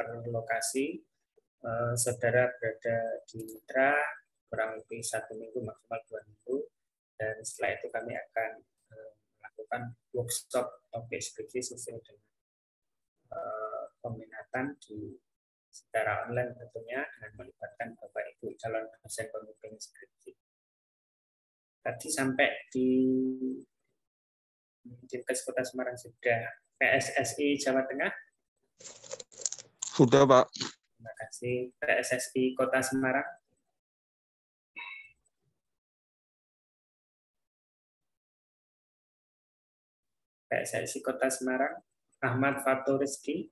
per lokasi. Saudara berada di Mitra kurang lebih 1 minggu, maksimal 2 minggu, dan setelah itu kami akan melakukan workshop topik skripsi sesuai dengan peminatan secara online tentunya, dengan melibatkan Bapak Ibu calon dosen pembimbing skripsi. Tadi sampai di Dinkes Kota Semarang sudah. PSSI Jawa Tengah? Sudah, Pak. Terima kasih. PSSI Kota Semarang? PSSI Kota Semarang, Ahmad Fatur Rizky,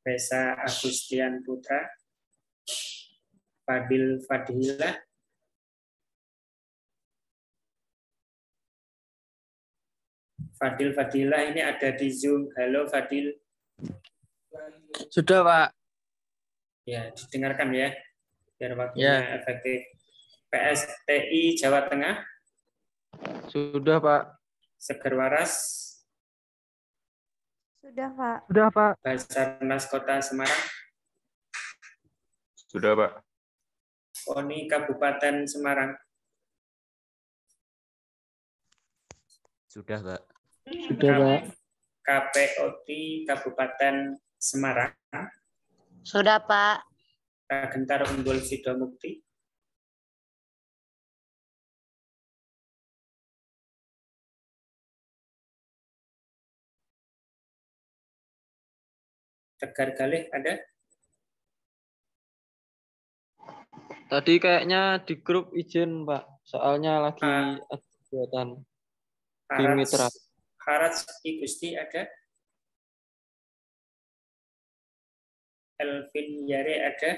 Reza Agustian Putra, Fadil Fadilah, Fadil Fadilah ini ada di Zoom. Halo Fadil. Sudah, Pak. Ya, didengarkan ya, biar waktunya efektif. PSTI Jawa Tengah? Sudah, Pak. Seger Waras? Sudah, Pak. Sudah, Pak. Basarnas Kota Semarang? Sudah, Pak. KONI Kabupaten Semarang? Sudah, Pak. Sudah, Pak. KPOT Kabupaten Semarang? Sudah, Pak. Ragentar Unggul Sidomukti? Tegar Galih ada? Tadi kayaknya di grup izin, Pak. Soalnya lagi ada kegiatan di Mitra. Haraj I Gusti ada? Elvin Yare ada?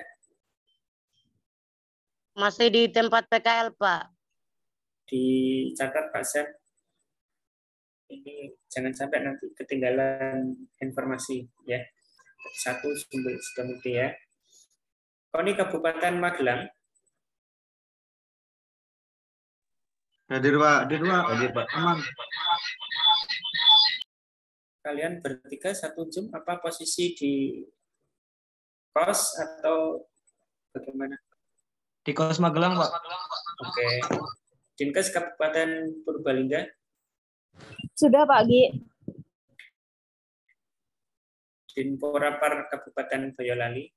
Masih di tempat PKL, Pak. Dicatat Pak Sam. Ini jangan sampai nanti ketinggalan informasi ya. Satu sumber sudah mesti ya. KONI Kabupaten Magelang? Hadir, Pak. Hadir, Pak. Aman. Kalian bertiga satu Zoom, apa posisi di kos atau bagaimana? Di kos Magelang, Pak. Oke. Dinkes Kabupaten Purbalingga? Sudah, Pak Gi. Dinporapar Kabupaten Boyolali?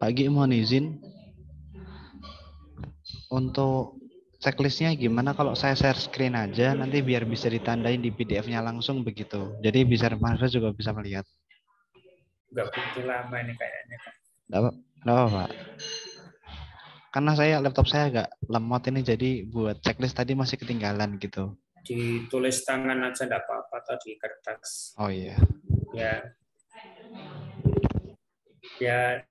Pak Gi, mohon izin untuk checklistnya gimana kalau saya share screen aja, nanti biar bisa ditandain di PDF-nya langsung begitu. Jadi bisa mahasiswa juga bisa melihat. Enggak begitu lama ini kayaknya. Enggak apa, Pak. Karena saya laptop saya agak lemot ini, jadi buat checklist tadi masih ketinggalan gitu. Ditulis tangan aja enggak apa-apa atau di kertas. Oh iya. Ya,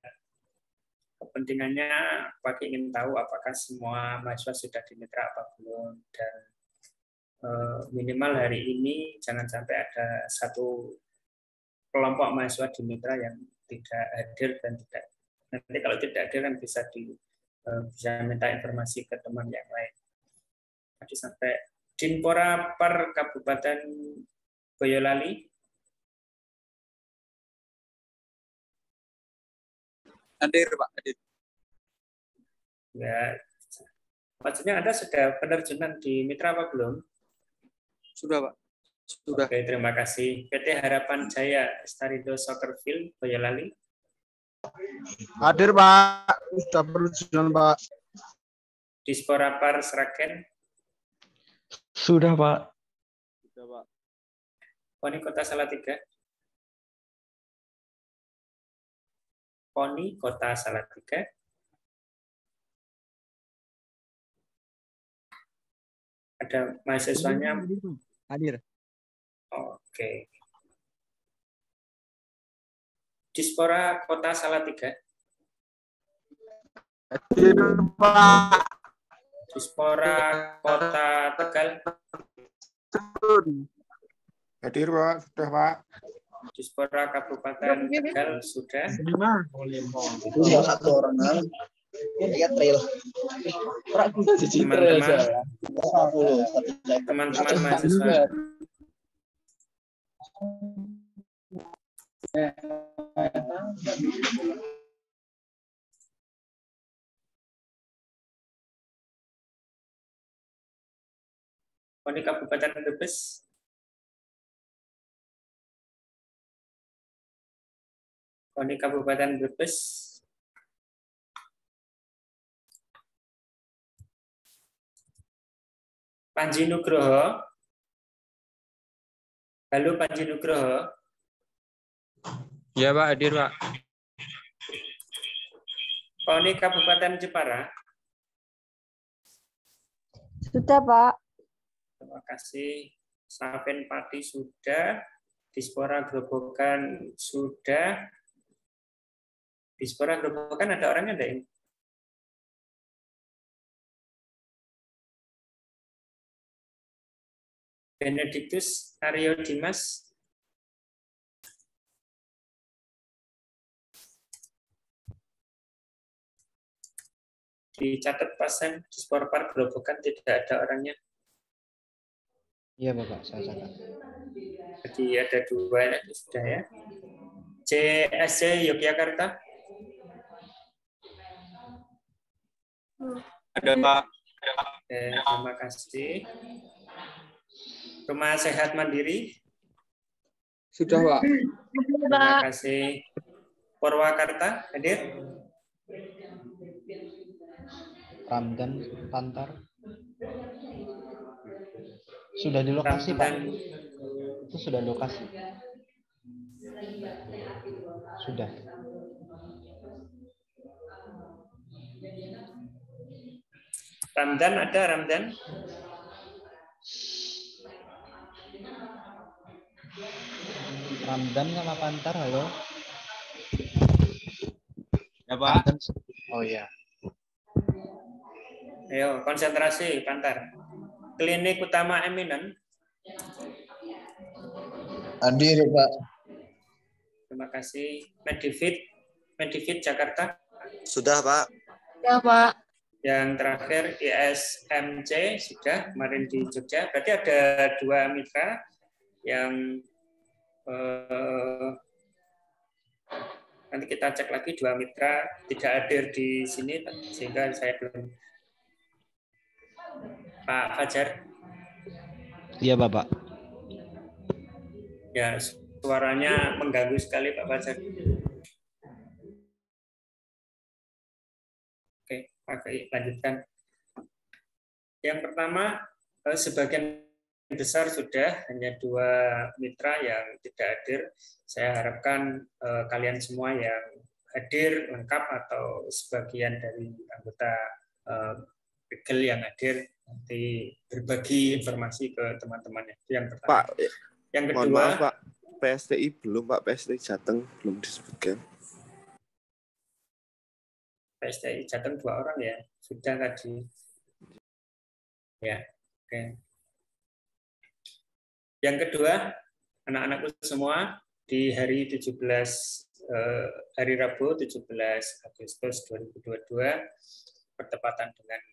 kepentingannya Pak ingin tahu apakah semua mahasiswa sudah di Mitra apa belum, dan minimal hari ini jangan sampai ada satu kelompok mahasiswa di Mitra yang tidak hadir dan tidak. Nanti kalau tidak hadir kan bisa minta informasi ke teman yang lain. Tadi sampai Dinporapar Kabupaten Boyolali? Hadir, Pak. Hadir. Ya, maksudnya Anda sudah penerjunan di Mitra apa belum? Sudah, Pak. Sudah. Oke, terima kasih. PT Harapan Jaya Starido Soccer Field Boyolali? Hadir, Pak. Sudah penerjunan, Pak. Disporapar Sragen? Sudah, Pak. Sudah, Pak. KONI Kota Salatiga? KONI Kota Salatiga? Ada mahasiswanya? Hadir. Oke. Dispora Kota Salatiga? Hadir, Pak. Dispora Kota Tegal? Hadir, Pak. Sudah, Pak. Dispora Kabupaten Tegal sudah. Satu orang lihat trail. Teman-teman mahasiswa KONI Kabupaten Brebes. KONI Kabupaten Brebes. Panji Nugroho. Halo Panji Nugroho. Ya Pak, hadir Pak. KONI Kabupaten Jepara. Sudah, Pak. Terima kasih. Saven Pati sudah. Dispora Grobogan sudah. Dispora Grobogan ada orangnya enggak ini? Benedictus Aryo Dimas. Dicatat pasang di Sporpark Grobogan tidak ada orangnya. Iya Bapak, saya catat. Jadi ada 2 sudah ya. CSC Yogyakarta. Ada Pak. Terima kasih. Rumah Sehat Mandiri. Sudah Pak. Terima kasih. Purwakarta hadir. Ramdan Pantar. Sudah di lokasi Pak. Itu sudah lokasi. Sudah. Ramdan ada Ramdan. Ramdan sama Pantar, halo. Ya Pak. Ramdan. Oh iya. Ayo konsentrasi Pantar. Klinik Utama Eminent. Hadir, Pak. Terima kasih. Medifit Jakarta. Sudah, Pak. Ya, Pak. Yang terakhir ISMC sudah kemarin di Jogja. Berarti ada 2 mitra yang nanti kita cek lagi 2 mitra tidak hadir di sini sehingga saya belum. Pak Fajar. Iya Bapak. Ya, suaranya mengganggu sekali Pak Fajar. Oke, pakai lanjutkan. Yang pertama, sebagian besar sudah, hanya 2 mitra yang tidak hadir. Saya harapkan kalian semua yang hadir lengkap atau sebagian dari anggota Pegel yang hadir nanti berbagi informasi ke teman-teman. Itu yang pertama. Pak, yang kedua, mohon maaf Pak, PSTI belum Pak, PSTI Jateng belum disebutkan. PSTI Jateng 2 orang ya, sudah tadi. Ya, oke. Yang kedua, anak-anakku semua di hari 17 hari Rabu 17 Agustus 2022 bertepatan dengan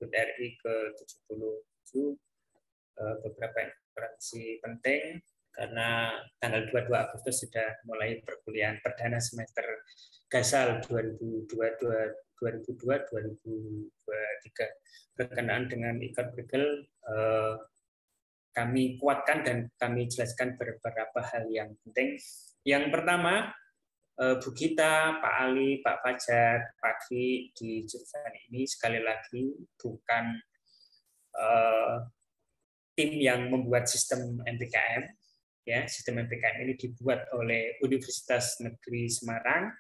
HUT RI ke-77 beberapa informasi penting karena tanggal 22 Agustus sudah mulai perkuliahan perdana semester Gasal 2002-2023 berkenaan dengan ikon Pegel. Kami kuatkan dan kami jelaskan beberapa hal yang penting. Yang pertama, Bu Gita, Pak Ali, Pak Fajar, Pak Ki di jurusan ini sekali lagi bukan tim yang membuat sistem MPKM. Ya, sistem MPKM ini dibuat oleh Universitas Negeri Semarang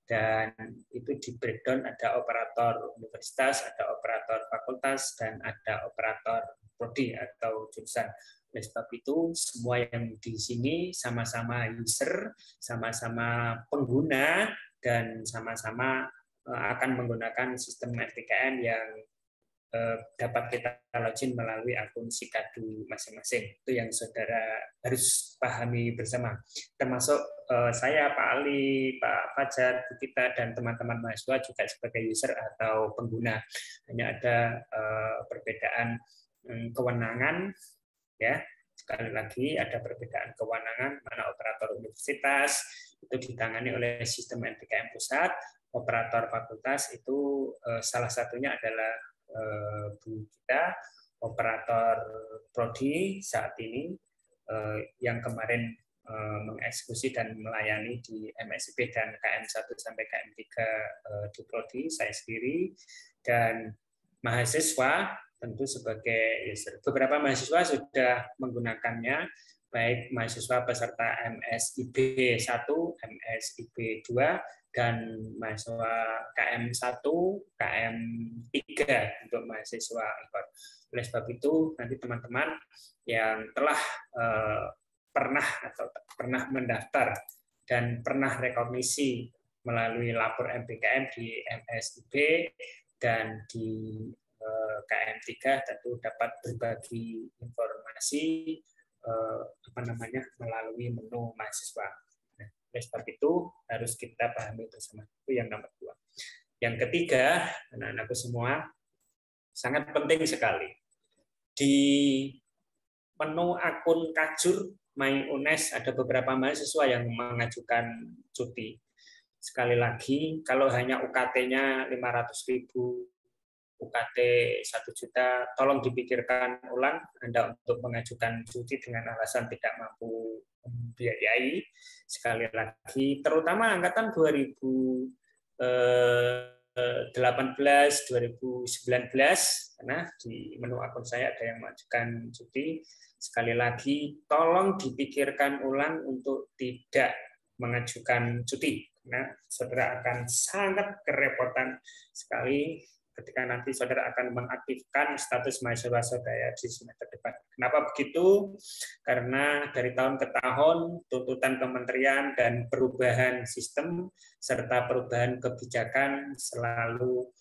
dan itu di breakdown ada operator universitas, ada operator fakultas, dan ada operator prodi atau jurusan. Oleh sebab itu, semua yang di sini sama-sama user, sama-sama pengguna, dan sama-sama akan menggunakan sistem MPKM yang dapat kita login melalui akun Sikadu masing-masing. Itu yang saudara harus pahami bersama. Termasuk saya, Pak Ali, Pak Fajar, Bu Gita, dan teman-teman mahasiswa juga sebagai user atau pengguna. Hanya ada perbedaan kewenangan, ya. Sekali lagi ada perbedaan kewenangan, mana operator universitas itu ditangani oleh sistem MPKM pusat, operator fakultas itu salah satunya adalah Bu Gita, operator prodi saat ini yang kemarin mengeksekusi dan melayani di MSIP dan KM1 sampai KM3 di prodi, saya sendiri, dan mahasiswa tentu sebagai beberapa mahasiswa sudah menggunakannya, baik mahasiswa peserta MSIB 1, MSIB 2, dan mahasiswa KM1, KM3 untuk mahasiswa IKOR. Oleh sebab itu, nanti teman-teman yang telah pernah mendaftar dan pernah rekognisi melalui lapor MPKM di MSIB dan di KM3 tentu dapat berbagi informasi melalui menu mahasiswa. Nah, oleh sebab itu harus kita pahami bersama. Itu yang nomor 2. Yang ketiga, anak-anakku semua, sangat penting sekali. Di menu akun Kajur My UNES ada beberapa mahasiswa yang mengajukan cuti. Sekali lagi, kalau hanya UKT-nya 500.000, UKT 1 juta, tolong dipikirkan ulang Anda untuk mengajukan cuti dengan alasan tidak mampu membiayai. Sekali lagi, terutama angkatan 2018, 2019, karena di menu akun saya ada yang mengajukan cuti. Sekali lagi, tolong dipikirkan ulang untuk tidak mengajukan cuti, karena saudara akan sangat kerepotan sekali ketika nanti saudara akan mengaktifkan status mahasiswa saudara di semester depan. Kenapa begitu? Karena dari tahun ke tahun tuntutan kementerian dan perubahan sistem serta perubahan kebijakan selalu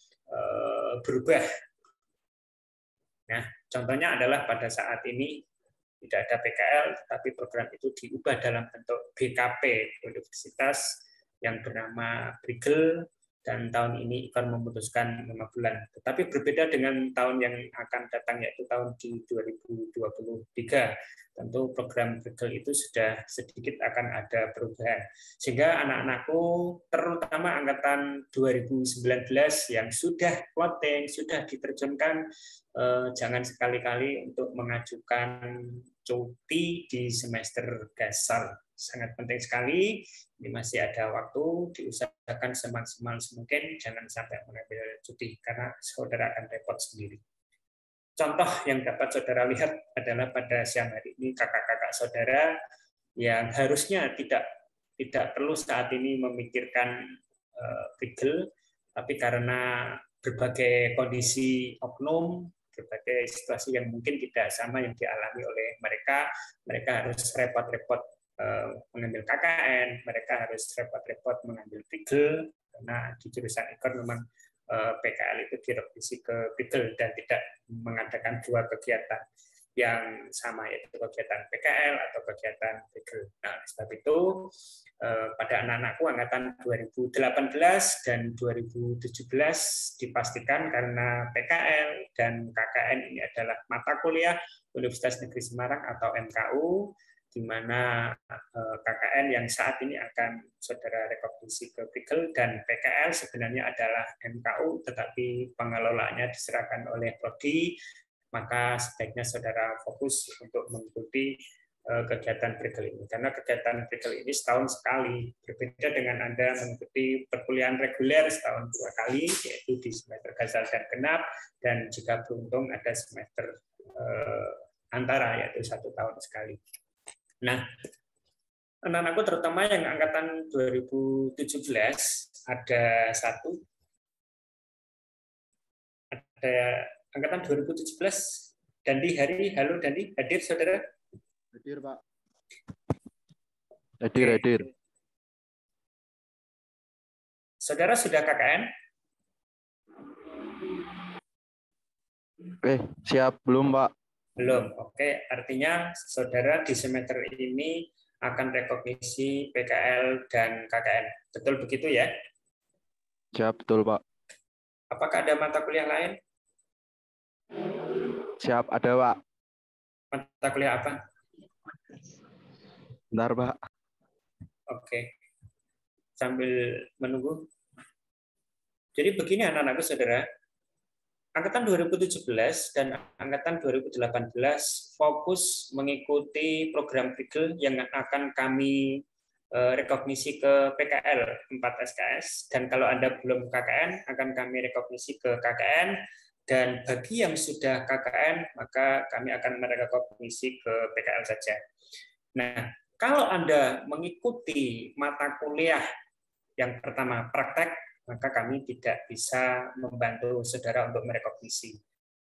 berubah. Nah, contohnya adalah pada saat ini tidak ada PKL, tetapi program itu diubah dalam bentuk BKP universitas yang bernama Brigel, dan tahun ini IKOR memutuskan 5 bulan. Tetapi berbeda dengan tahun yang akan datang, yaitu tahun di 2023. Tentu program Brigel itu sudah sedikit akan ada perubahan. Sehingga anak-anakku, terutama angkatan 2019 yang sudah plotting, sudah diterjunkan, jangan sekali-kali untuk mengajukan cuti di semester gasal. Sangat penting sekali, ini masih ada waktu, diusahakan semaksimal mungkin, jangan sampai mengambil cuti, karena saudara akan repot sendiri. Contoh yang dapat saudara lihat adalah pada siang hari ini kakak-kakak saudara yang harusnya tidak perlu saat ini memikirkan Brigel, tapi karena berbagai kondisi oknum, berbagai situasi yang mungkin tidak sama yang dialami oleh mereka harus repot-repot mengambil KKN, mereka harus repot-repot mengambil Brigel, karena di jurusan IKOR memang PKL itu direvisi ke Brigel dan tidak mengadakan 2 kegiatan yang sama, yaitu kegiatan PKL atau kegiatan Brigel. Nah, sebab itu pada anak-anakku angkatan 2018 dan 2017 dipastikan karena PKL dan KKN ini adalah mata kuliah Universitas Negeri Semarang atau MKU, di mana KKN yang saat ini akan saudara rekognisi ke Brigel dan PKL sebenarnya adalah MKU, tetapi pengelolaannya diserahkan oleh prodi, maka sebaiknya saudara fokus untuk mengikuti kegiatan Brigel ini. Karena kegiatan Brigel ini setahun sekali, berbeda dengan Anda mengikuti perkuliahan reguler setahun 2 kali, yaitu di semester gasal dan genap, dan jika beruntung ada semester antara, yaitu 1 tahun sekali. Nah, anak-anakku terutama yang angkatan 2017 ada angkatan 2017 Dandi Hari. Halo Dandi, hadir saudara? Hadir Pak. Hadir. Saudara sudah KKN? Siap belum Pak? Belum. Oke, artinya saudara di semester ini akan rekognisi PKL dan KKN. Betul begitu ya? Siap, betul Pak. Apakah ada mata kuliah lain? Siap, ada Pak. Mata kuliah apa? Bentar, Pak. Oke. Sambil menunggu. Jadi begini anak-anakku saudara, angkatan 2017 dan angkatan 2018 fokus mengikuti program PRIGEL yang akan kami rekognisi ke PKL 4 SKS, dan kalau Anda belum KKN akan kami rekognisi ke KKN, dan bagi yang sudah KKN maka kami akan merekognisi ke PKL saja. Nah, kalau Anda mengikuti mata kuliah yang pertama praktek, maka kami tidak bisa membantu saudara untuk merekognisi.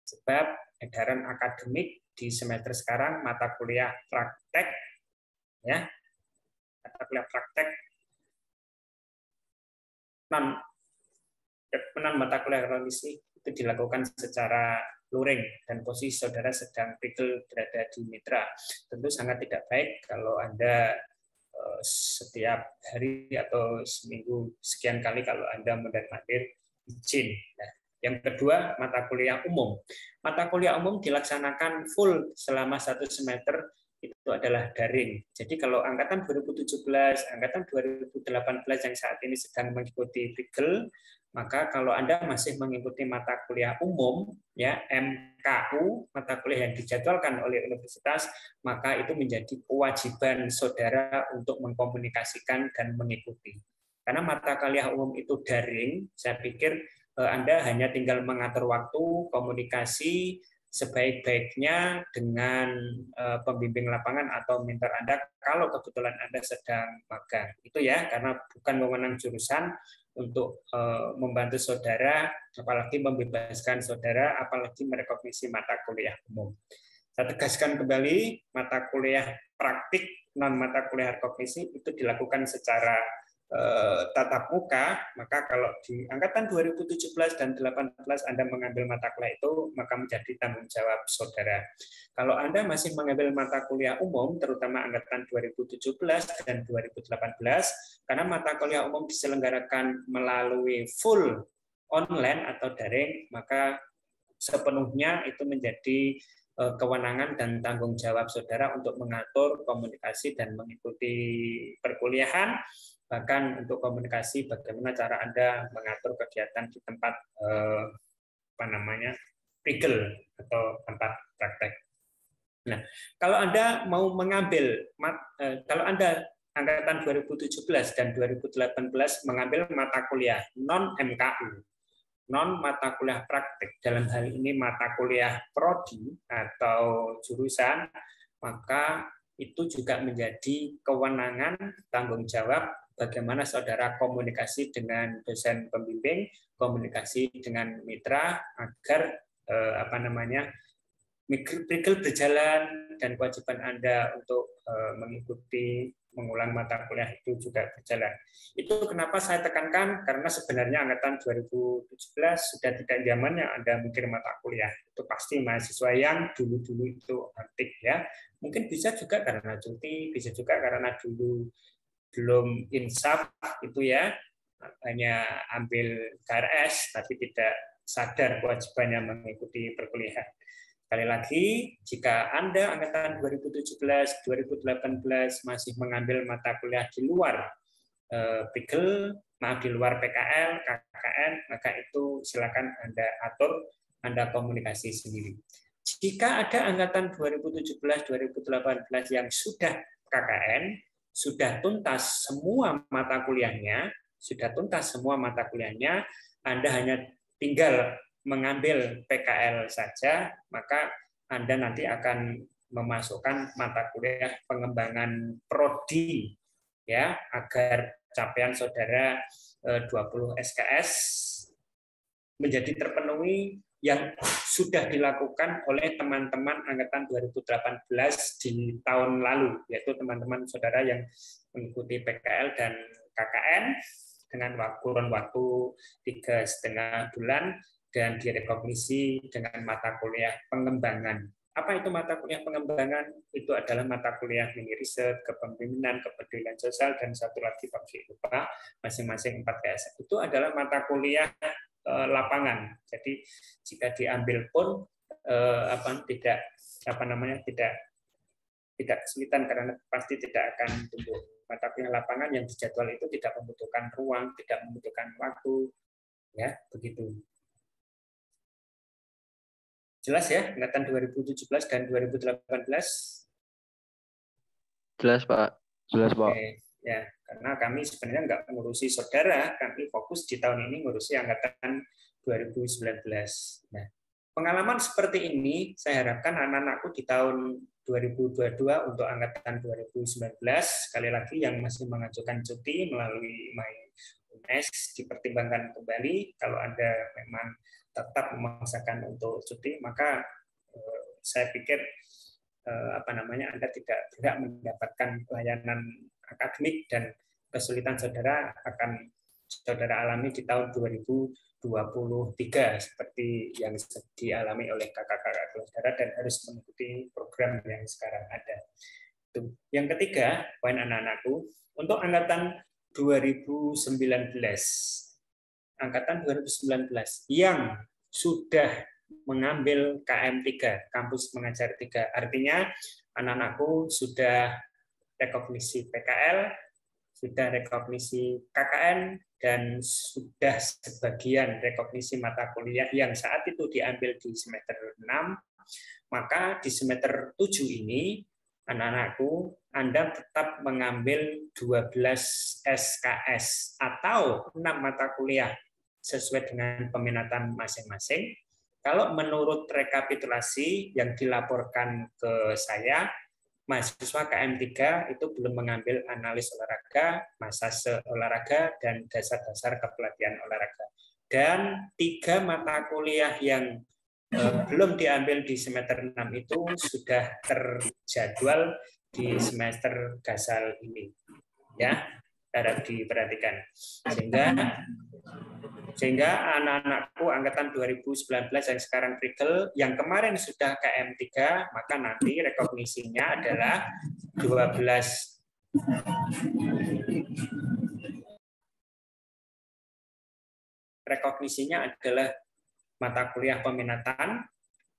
Sebab edaran akademik di semester sekarang mata kuliah praktek, ya, mata kuliah praktek non mata kuliah rekognisi itu dilakukan secara luring dan posisi saudara sedang PRIGEL berada di mitra. Tentu sangat tidak baik kalau Anda setiap hari atau seminggu sekian kali kalau Anda mondar-mandir izin. Nah, yang kedua, mata kuliah umum. Mata kuliah umum dilaksanakan full selama 1 semester, itu adalah daring. Jadi kalau angkatan 2017, angkatan 2018 yang saat ini sedang mengikuti PRIGEL, maka kalau Anda masih mengikuti mata kuliah umum, ya MKU, mata kuliah yang dijadwalkan oleh universitas, maka itu menjadi kewajiban saudara untuk mengkomunikasikan dan mengikuti. Karena mata kuliah umum itu daring, saya pikir Anda hanya tinggal mengatur waktu, komunikasi sebaik-baiknya dengan pembimbing lapangan atau mentor Anda kalau kebetulan Anda sedang magang. Itu ya, karena bukan wewenang jurusan untuk membantu saudara, apalagi membebaskan saudara, apalagi merekognisi mata kuliah umum. Saya tegaskan kembali, mata kuliah praktik, non mata kuliah rekognisi itu dilakukan secara tatap muka, maka kalau di angkatan 2017 dan 2018 Anda mengambil mata kuliah itu, maka menjadi tanggung jawab saudara. Kalau Anda masih mengambil mata kuliah umum, terutama angkatan 2017 dan 2018, karena mata kuliah umum diselenggarakan melalui full online atau daring, maka sepenuhnya itu menjadi kewenangan dan tanggung jawab saudara untuk mengatur komunikasi dan mengikuti perkuliahan, bahkan untuk komunikasi bagaimana cara Anda mengatur kegiatan di tempat PRIGEL atau tempat praktek. Nah, kalau Anda mau mengambil, kalau Anda angkatan 2017 dan 2018 mengambil mata kuliah non MKU, non mata kuliah praktek, dalam hal ini mata kuliah prodi atau jurusan, maka itu juga menjadi kewenangan tanggung jawab bagaimana saudara komunikasi dengan dosen pembimbing, komunikasi dengan mitra agar PRIGEL berjalan dan kewajiban Anda untuk mengikuti mengulang mata kuliah itu juga berjalan. Itu kenapa saya tekankan, karena sebenarnya angkatan 2017 sudah tidak zamannya Anda mikir mata kuliah. Itu pasti mahasiswa yang dulu-dulu itu aktif ya. Mungkin bisa juga karena cuti, bisa juga karena dulu belum insaf itu ya, hanya ambil KRS tapi tidak sadar kewajibannya mengikuti perkuliahan. Sekali lagi, jika Anda angkatan 2017, 2018 masih mengambil mata kuliah di luar PRIGEL, di luar PKL, KKN, maka itu silakan Anda atur, Anda komunikasi sendiri. Jika ada angkatan 2017, 2018 yang sudah KKN, sudah tuntas semua mata kuliahnya, Anda hanya tinggal mengambil PKL saja, maka Anda nanti akan memasukkan mata kuliah pengembangan prodi ya, agar capaian saudara 20 SKS menjadi terpenuhi yang sudah dilakukan oleh teman-teman angkatan 2018 di tahun lalu, yaitu teman-teman saudara yang mengikuti PKL dan KKN dengan kurun waktu 3,5 bulan dan direkognisi dengan mata kuliah pengembangan. Apa itu mata kuliah pengembangan? Itu adalah mata kuliah mini riset, kepemimpinan, kepedulian sosial, dan satu lagi Pak lupa, masing-masing 4 KS. Itu adalah mata kuliah lapangan. Jadi jika diambil pun tidak tidak kesulitan karena pasti tidak akan tumbuh. Mata kuliah lapangan yang dijadwal itu tidak membutuhkan ruang, tidak membutuhkan waktu, ya begitu. Jelas ya, angkatan 2017 dan 2018? Jelas, Pak. Jelas, Pak. Oke, ya, karena kami sebenarnya nggak mengurusi saudara, kami fokus di tahun ini ngurusi angkatan 2019. Nah, pengalaman seperti ini saya harapkan anak-anakku di tahun 2022 untuk angkatan 2019, sekali lagi yang masih mengajukan cuti melalui UNES dipertimbangkan kembali. Kalau Anda memang tetap memaksakan untuk cuti, maka saya pikir Anda tidak berhak mendapatkan layanan akademik dan kesulitan saudara akan saudara alami di tahun 2023 seperti yang dialami oleh kakak-kakak saudara dan harus mengikuti program yang sekarang ada. Yang ketiga, poin anak-anakku, untuk angkatan 2019 yang sudah mengambil KM3, kampus mengajar 3. Artinya anak-anakku sudah rekognisi PKL, sudah rekognisi KKN, dan sudah sebagian rekognisi mata kuliah yang saat itu diambil di semester 6, maka di semester 7 ini anak-anakku, Anda tetap mengambil 12 SKS atau 6 mata kuliah sesuai dengan peminatan masing-masing. Kalau menurut rekapitulasi yang dilaporkan ke saya, mahasiswa KM3 itu belum mengambil analis olahraga, masase olahraga, dan dasar-dasar kepelatihan olahraga. Dan 3 mata kuliah yang belum diambil di semester 6 itu sudah terjadwal di semester gasal ini. Ya, harap diperhatikan. Sehingga anak-anakku angkatan 2019 yang sekarang prigel, yang kemarin sudah KM3, maka nanti rekognisinya adalah 12 rekognisinya adalah mata kuliah peminatan,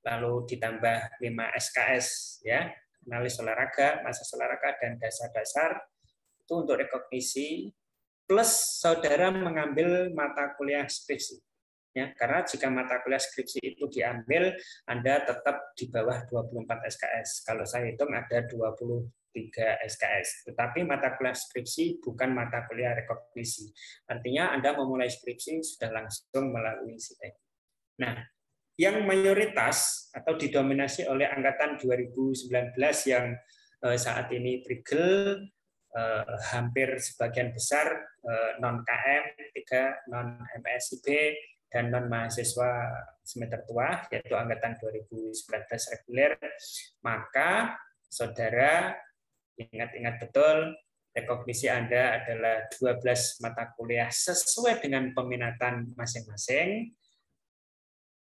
lalu ditambah 5 SKS, ya, analis olahraga, masas olahraga, dan dasar-dasar, itu untuk rekognisi, plus saudara mengambil mata kuliah skripsi. Ya, karena jika mata kuliah skripsi itu diambil, Anda tetap di bawah 24 SKS. Kalau saya hitung ada 23 SKS. Tetapi mata kuliah skripsi bukan mata kuliah rekognisi. Artinya Anda memulai skripsi sudah langsung melalui SITEK. Nah, yang mayoritas atau didominasi oleh angkatan 2019 yang saat ini prigel, hampir sebagian besar non-KM, 3 non-MSIB, dan non-mahasiswa semester tua, yaitu angkatan 2019 reguler, maka saudara ingat-ingat betul, rekognisi Anda adalah 12 mata kuliah sesuai dengan peminatan masing-masing,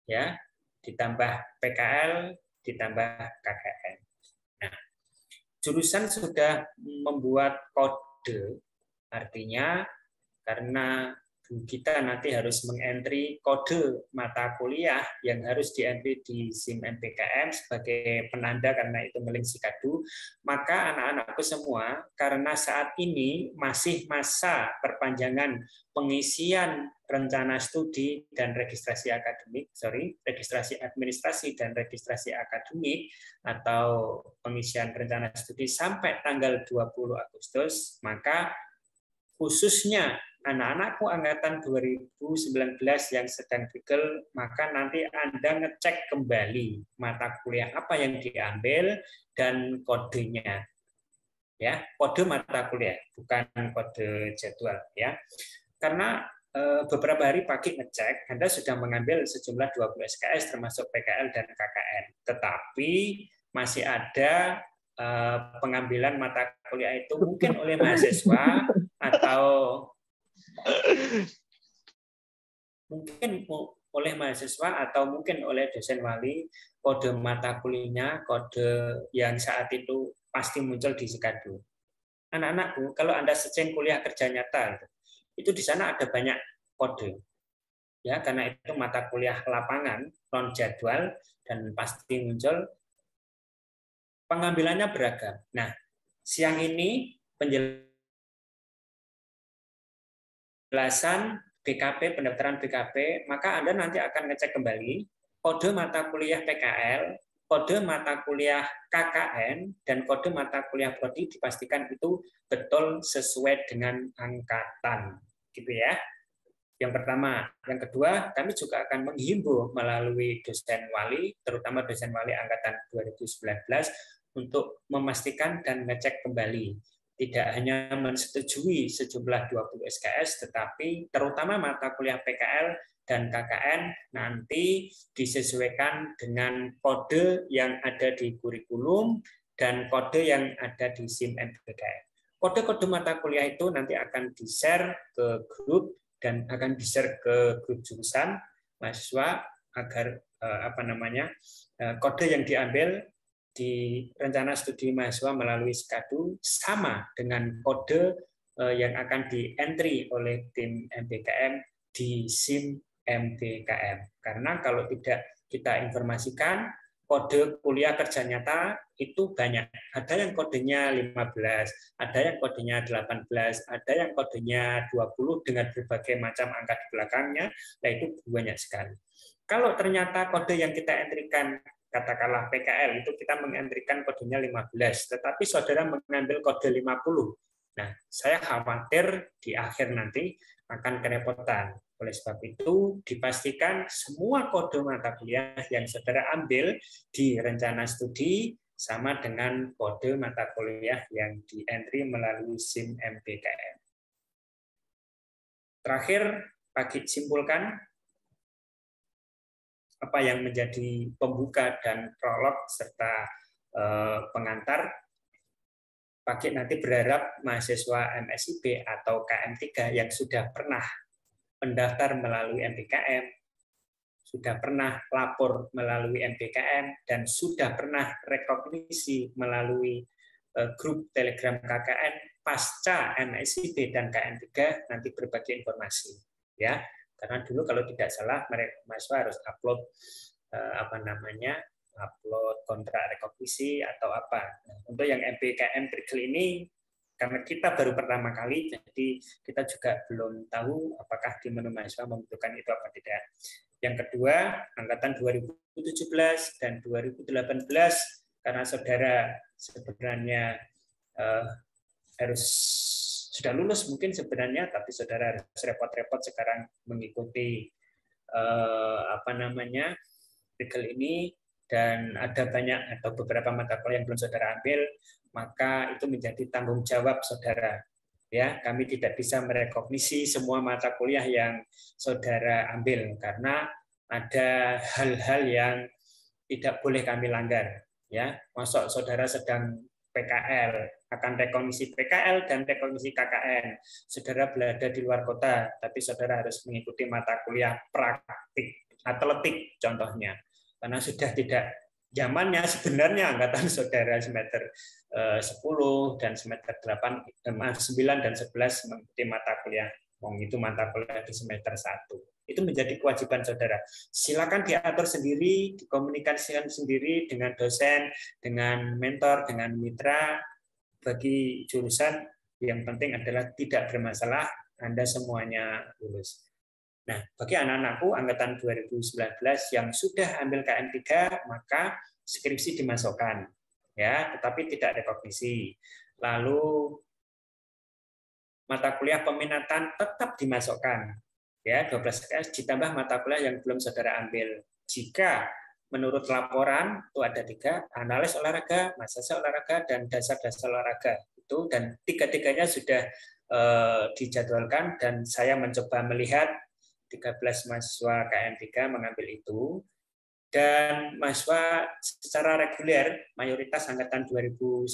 ya, ditambah PKL, ditambah KKN. Nah, jurusan sudah membuat kode, artinya karena kita nanti harus mengentry kode mata kuliah yang harus dientry di SIM MPKM sebagai penanda karena itu ngelink Sikadu, maka anak-anakku semua, karena saat ini masih masa perpanjangan pengisian rencana studi dan registrasi akademik, registrasi administrasi dan registrasi akademik atau pengisian rencana studi sampai tanggal 20 Agustus, maka khususnya anak-anakku angkatan 2019 yang sedang prigel, maka nanti Anda ngecek kembali mata kuliah apa yang diambil dan kodenya. Ya, kode mata kuliah, bukan kode jadwal, ya. Karena beberapa hari pagi ngecek, Anda sudah mengambil sejumlah 20 SKS termasuk PKL dan KKN. Tetapi masih ada pengambilan mata kuliah itu mungkin oleh mahasiswa atau mungkin oleh mahasiswa atau mungkin oleh dosen wali, kode mata kuliahnya, kode yang saat itu pasti muncul di Sikadu. Anak-anakku, kalau Anda searching kuliah kerja nyata, itu di sana ada banyak kode. Ya, karena itu mata kuliah lapangan, non jadwal, dan pasti muncul pengambilannya beragam. Nah, siang ini penjelasan BKP, pendaftaran BKP, maka Anda nanti akan ngecek kembali kode mata kuliah PKL, kode mata kuliah KKN, dan kode mata kuliah prodi dipastikan itu betul sesuai dengan angkatan, gitu ya. Yang pertama. Yang kedua, kami juga akan menghimbau melalui dosen wali, terutama dosen wali angkatan 2019, untuk memastikan dan ngecek kembali. Tidak hanya menyetujui sejumlah 20 SKS, tetapi terutama mata kuliah PKL dan KKN nanti disesuaikan dengan kode yang ada di kurikulum dan kode yang ada di SIM MBKM. Kode-kode mata kuliah itu nanti akan di-share ke grup dan akan di-share ke grup jurusan mahasiswa agar kode yang diambil di rencana studi mahasiswa melalui SKADU sama dengan kode yang akan di-entry oleh tim MBKM di SIM MBKM. Karena kalau tidak kita informasikan, kode kuliah kerja nyata itu banyak. Ada yang kodenya 15, ada yang kodenya 18, ada yang kodenya 20 dengan berbagai macam angka di belakangnya, nah itu banyak sekali. Kalau ternyata kode yang kita entrykan, katakanlah PKL, itu kita mengentrikan kodenya 15, tetapi saudara mengambil kode 50. Nah, saya khawatir di akhir nanti akan kerepotan. Oleh sebab itu, dipastikan semua kode mata kuliah yang saudara ambil di rencana studi sama dengan kode mata kuliah yang di-entry melalui SIM MBKM. Terakhir, Pak simpulkan apa yang menjadi pembuka dan prolog serta pengantar. Pak nanti berharap mahasiswa MSIP atau KM3 yang sudah pernah mendaftar melalui MBKM, sudah pernah lapor melalui MBKM, dan sudah pernah rekognisi melalui grup Telegram KKN pasca MSIP dan KM3 nanti berbagi informasi, ya. Karena dulu kalau tidak salah mahasiswa harus upload upload kontrak rekognisi atau apa. Nah, untuk yang MBKM Trigel ini karena kita baru pertama kali, jadi kita juga belum tahu apakah di menu mahasiswa membutuhkan itu apa tidak. Yang kedua, angkatan 2017 dan 2018 karena saudara sebenarnya harus sudah lulus mungkin sebenarnya, tapi saudara harus repot-repot sekarang mengikuti Trigel ini, dan ada banyak atau beberapa mata kuliah yang belum saudara ambil, maka itu menjadi tanggung jawab saudara. Ya, kami tidak bisa merekognisi semua mata kuliah yang saudara ambil karena ada hal-hal yang tidak boleh kami langgar. Ya, masuk saudara sedang PKL, akan rekognisi PKL dan rekognisi KKN. Saudara berada di luar kota, tapi saudara harus mengikuti mata kuliah praktik, atletik contohnya. Karena sudah tidak zamannya sebenarnya angkatan saudara semester 10 dan semester 9 dan 11 mengikuti mata kuliah. Itu mata kuliah di semester 1. Itu menjadi kewajiban saudara. Silakan diatur sendiri, dikomunikasikan sendiri dengan dosen, dengan mentor, dengan mitra. Bagi jurusan yang penting adalah tidak bermasalah, Anda semuanya lulus. Nah, bagi anak-anakku angkatan 2019 yang sudah ambil KM3, maka skripsi dimasukkan, ya, tetapi tidak rekognisi. Lalu mata kuliah peminatan tetap dimasukkan, ya, 12 SKS ditambah mata kuliah yang belum saudara ambil. Jika menurut laporan itu ada 3, analis olahraga, masasa olahraga, dan dasar-dasar olahraga. Itu dan tiga-tiganya sudah dijadwalkan, dan saya mencoba melihat 13 mahasiswa KM3 mengambil itu, dan mahasiswa secara reguler mayoritas angkatan 2019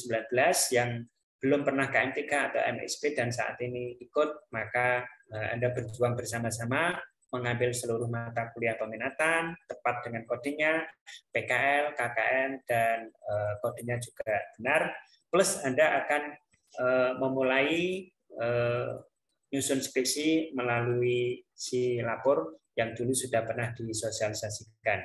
yang belum pernah KM3 atau MSP dan saat ini ikut, maka Anda berjuang bersama-sama mengambil seluruh mata kuliah peminatan tepat dengan kodenya, PKL, KKN, dan kodenya juga benar, plus Anda akan memulai nyusun skripsi melalui si lapor yang dulu sudah pernah disosialisasikan.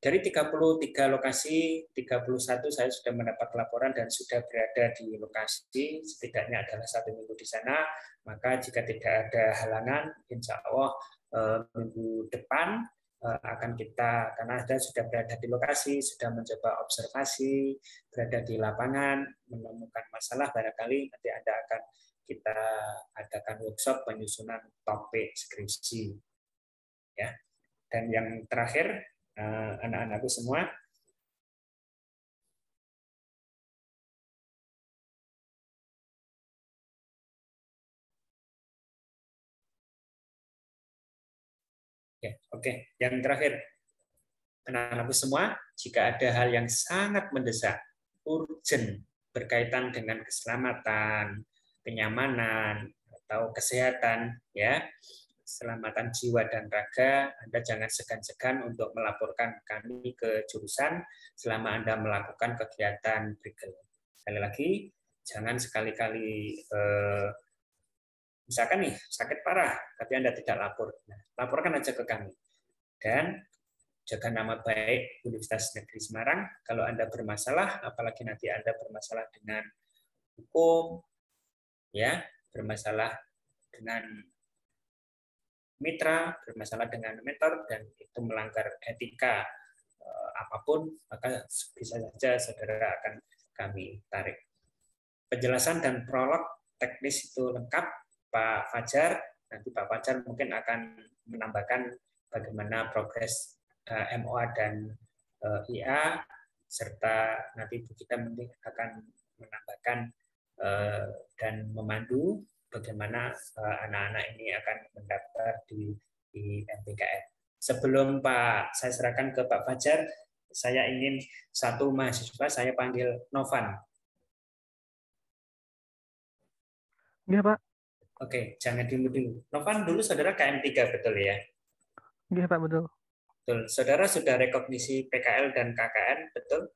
Dari 33 lokasi, 31 saya sudah mendapat laporan dan sudah berada di lokasi, setidaknya adalah 1 minggu di sana. Maka jika tidak ada halangan, insya Allah minggu depan akan kita, karena Anda sudah berada di lokasi, sudah mencoba observasi, berada di lapangan, menemukan masalah, barangkali nanti Anda akan kita adakan workshop penyusunan topik skripsi. Ya. Dan yang terakhir, anak-anakku semua, ya, oke. Yang terakhir, anak-anakku semua, jika ada hal yang sangat mendesak, urgent, berkaitan dengan keselamatan, kenyamanan, atau kesehatan, ya, keselamatan jiwa dan raga, Anda jangan segan-segan untuk melaporkan kami ke jurusan selama Anda melakukan kegiatan berikut. Sekali lagi, jangan sekali-kali misalkan nih sakit parah, tapi Anda tidak lapor. Nah, laporkan aja ke kami. Dan jaga nama baik Universitas Negeri Semarang. Kalau Anda bermasalah, apalagi nanti Anda bermasalah dengan hukum, ya, bermasalah dengan mitra, bermasalah dengan mentor, dan itu melanggar etika apapun, maka bisa saja saudara akan kami tarik. Penjelasan dan prolog teknis itu lengkap, Pak Fajar. Nanti Pak Fajar mungkin akan menambahkan bagaimana progres MOA dan IA, serta nanti Bu Gita mungkin akan menambahkan dan memandu bagaimana anak-anak ini akan mendaftar di MBKM. Sebelum saya serahkan ke Pak Fajar, saya ingin satu mahasiswa saya panggil Novan. Iya, Pak. Oke, jangan dulu. Novan, dulu saudara KM3, betul ya? Iya, Pak, betul. Betul. Saudara sudah rekognisi PKL dan KKN, betul?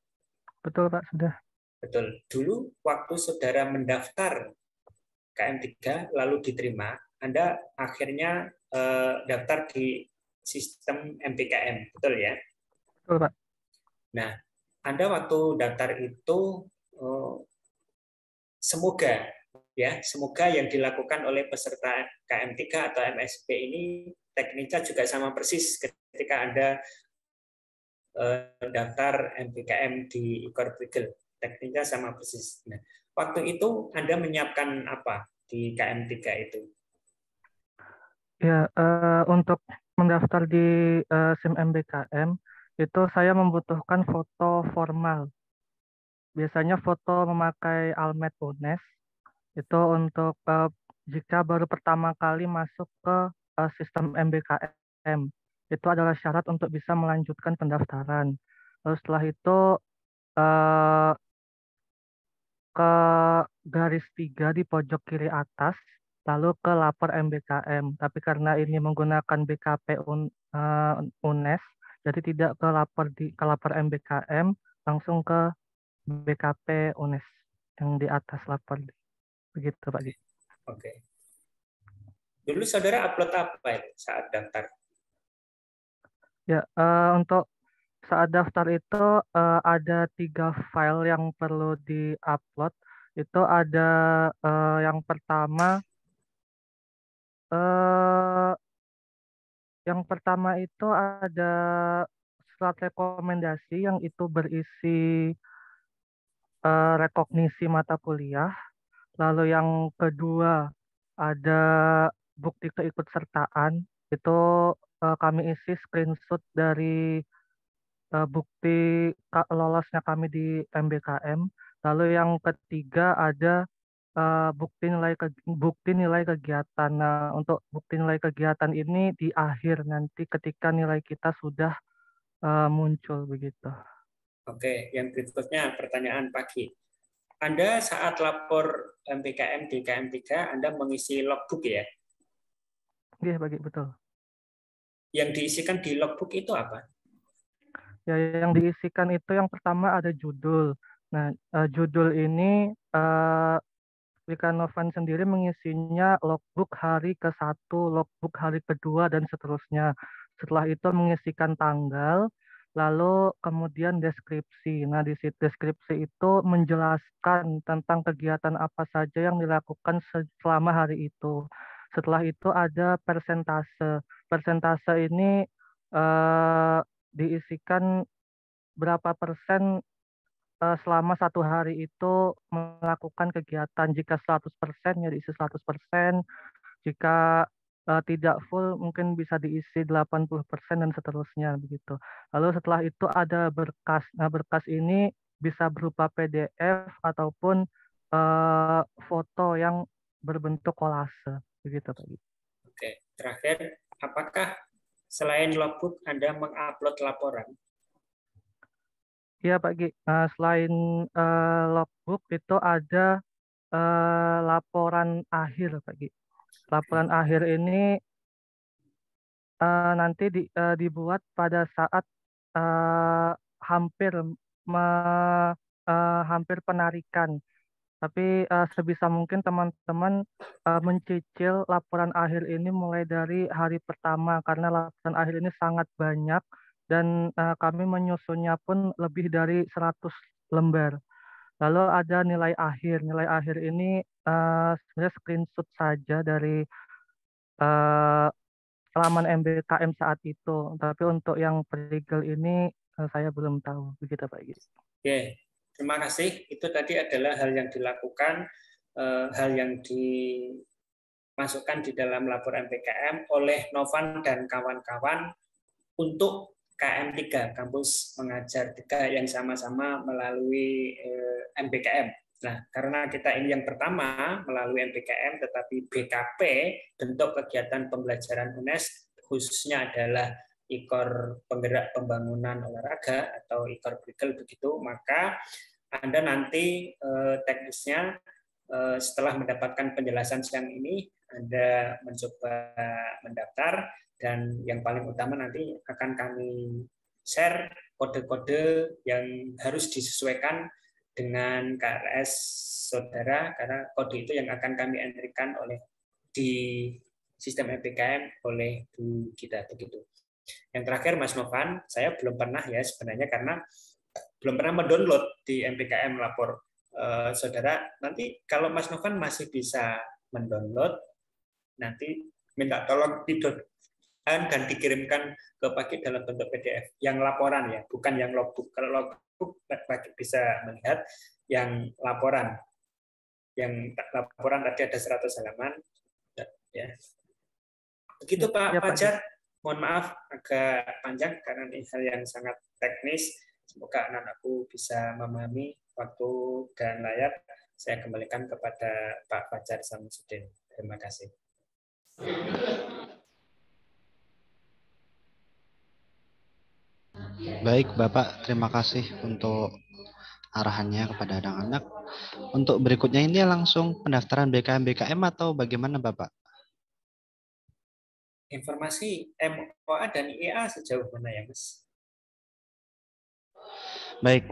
Betul, Pak, sudah. Betul. Dulu waktu saudara mendaftar KM3 lalu diterima, Anda akhirnya daftar di sistem MBKM, betul ya? Betul, Pak. Nah, Anda waktu daftar itu semoga yang dilakukan oleh peserta KM3 atau MSP ini tekniknya juga sama persis ketika Anda daftar MBKM di Ikorprigel. Tekniknya sama persis. Nah, waktu itu Anda menyiapkan apa di KM3 itu? Ya, untuk mendaftar di SIM MBKM, itu saya membutuhkan foto formal. Biasanya foto memakai Almed UNES, itu untuk jika baru pertama kali masuk ke sistem MBKM. Itu adalah syarat untuk bisa melanjutkan pendaftaran. Lalu setelah itu ke garis 3 di pojok kiri atas, lalu ke lapor MBKM. Tapi karena ini menggunakan BKP UNES, jadi tidak ke lapor MBKM, langsung ke BKP UNES yang di atas lapor. Begitu, Pak. Oke. Dulu saudara upload apa itu saat daftar? Ya, untuk saat daftar itu ada 3 file yang perlu di-upload. Itu ada yang pertama itu ada surat rekomendasi yang itu berisi rekognisi mata kuliah. Lalu yang kedua ada bukti keikutsertaan. Itu kami isi screenshot dari bukti lolosnya kami di MBKM. Lalu yang ketiga ada bukti nilai kegiatan. Nah, untuk bukti nilai kegiatan ini di akhir nanti ketika nilai kita sudah muncul begitu. Oke, yang berikutnya pertanyaan pagi. Anda saat lapor MBKM di KM3, Anda mengisi logbook ya? Iya, betul. Yang diisikan di logbook itu apa? Ya, yang diisikan itu yang pertama ada judul. Nah, judul ini Wika Novan sendiri mengisinya logbook hari ke-1, logbook hari kedua, dan seterusnya. Setelah itu mengisikan tanggal, lalu kemudian deskripsi. Nah, di situ deskripsi itu menjelaskan tentang kegiatan apa saja yang dilakukan selama hari itu. Setelah itu ada persentase. Persentase ini diisikan berapa persen selama satu hari itu melakukan kegiatan. Jika 100% ya diisi 100%, jika tidak full mungkin bisa diisi 80% dan seterusnya begitu. Lalu setelah itu ada berkas. Nah, berkas ini bisa berupa PDF ataupun foto yang berbentuk kolase begitu, Pak. Oke, terakhir, apakah selain logbook Anda mengupload laporan? Iya, Pak Gi. Selain logbook itu ada laporan akhir, Pak Gi. Laporan akhir ini nanti dibuat pada saat hampir hampir penarikan. Tapi sebisa mungkin teman-teman mencicil laporan akhir ini mulai dari hari pertama karena laporan akhir ini sangat banyak dan kami menyusunnya pun lebih dari 100 lembar. Lalu ada nilai akhir. Nilai akhir ini sebenarnya screenshot saja dari halaman MBKM saat itu. Tapi untuk yang perigel ini saya belum tahu. Begitu, Pak Giri. Oke, terima kasih. Itu tadi adalah hal yang dilakukan, hal yang dimasukkan di dalam laporan MBKM oleh Novan dan kawan-kawan untuk KM3, Kampus Mengajar 3 yang sama-sama melalui MBKM. Nah, karena kita ini yang pertama melalui MBKM, tetapi BKP, bentuk kegiatan pembelajaran UNES, khususnya adalah IKOR penggerak pembangunan olahraga atau IKOR Brigel begitu, maka Anda nanti teknisnya setelah mendapatkan penjelasan siang ini, Anda mencoba mendaftar, dan yang paling utama nanti akan kami share kode-kode yang harus disesuaikan dengan KRS saudara, karena kode itu yang akan kami entrykan oleh di sistem MBKM oleh Bu Gita begitu. Yang terakhir Mas Novan, saya belum pernah ya sebenarnya karena belum pernah mendownload di MBKM lapor saudara. Nanti kalau Mas Novan masih bisa mendownload, nanti minta tolong dan dikirimkan ke Pak dalam bentuk PDF yang laporan ya, bukan yang logbook. Kalau logbook Pak bisa melihat yang laporan. Yang laporan tadi ada 100 halaman ya. Begitu Pak Fajar. Mohon maaf agak panjang karena ini hal yang sangat teknis. Semoga anak-anakku bisa memahami waktu dan layak. Saya kembalikan kepada Pak Fajar Samsudin. Terima kasih. Baik, Bapak. Terima kasih untuk arahannya kepada anak-anak. Untuk berikutnya ini langsung pendaftaran BKM atau bagaimana, Bapak? Informasi MOA dan IA sejauh mana ya, Mas? Baik,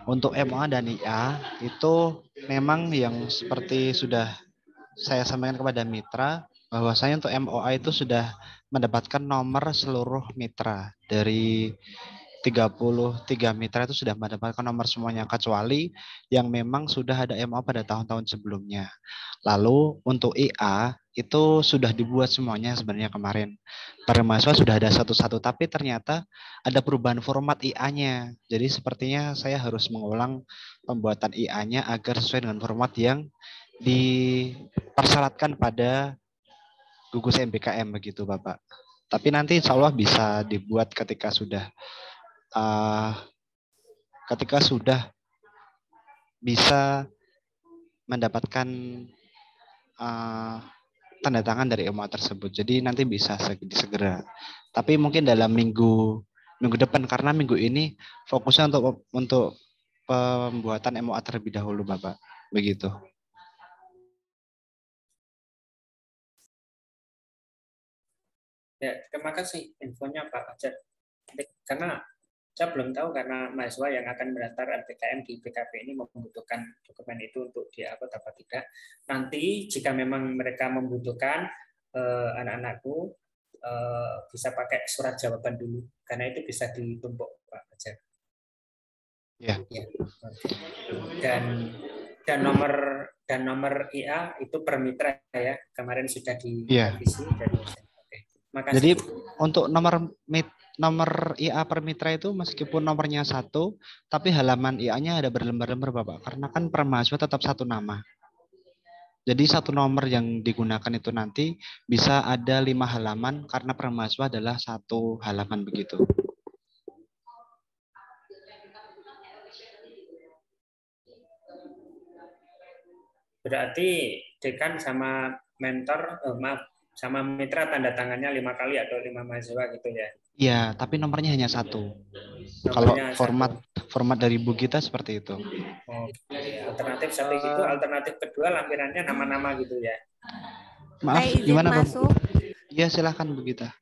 untuk MOA dan IA itu memang yang seperti sudah saya sampaikan kepada mitra, bahwasanya untuk MOA itu sudah mendapatkan nomor seluruh mitra. Dari 33 mitra itu sudah mendapatkan nomor semuanya, kecuali yang memang sudah ada MOA pada tahun-tahun sebelumnya. Lalu untuk IA itu sudah dibuat semuanya sebenarnya kemarin. Para mahasiswa sudah ada satu-satu, tapi ternyata ada perubahan format IA-nya. Jadi sepertinya saya harus mengulang pembuatan IA-nya agar sesuai dengan format yang dipersyaratkan pada gugus MBKM begitu, Bapak. Tapi nanti insya Allah bisa dibuat ketika sudah bisa mendapatkan tanda tangan dari MOA tersebut. Jadi nanti bisa segera. Tapi mungkin dalam minggu depan, karena minggu ini fokusnya untuk pembuatan MOA terlebih dahulu, Bapak. Begitu. Ya, terima kasih infonya Pak Fajar. Karena saya belum tahu, karena mahasiswa yang akan mendaftar MBKM di BKP ini membutuhkan dokumen itu untuk diupload apa tidak. Nanti jika memang mereka membutuhkan, anak-anakku bisa pakai surat jawaban dulu, karena itu bisa ditumpuk Pak Fajar. Ya. Ya. Oke. Dan nomor IA itu per mitra ya. Kemarin sudah direvisi dan oke. Makasih. Jadi untuk nomor IA per mitra itu meskipun nomornya satu, tapi halaman IA-nya ada berlembar-lembar Bapak. Karena kan per mahasiswa tetap satu nama. Jadi satu nomor yang digunakan itu nanti bisa ada 5 halaman karena per mahasiswa adalah satu halaman begitu. Berarti dekan sama mentor, sama mitra tanda tangannya 5 kali atau 5 mahasiswa gitu ya? Iya, tapi nomornya hanya satu. Nomornya Kalau format dari Bu kita seperti itu. Oh, alternatif satu itu, alternatif kedua lampirannya nama-nama gitu ya? Maaf, gimana masuk? Iya, silahkan Bu Gita.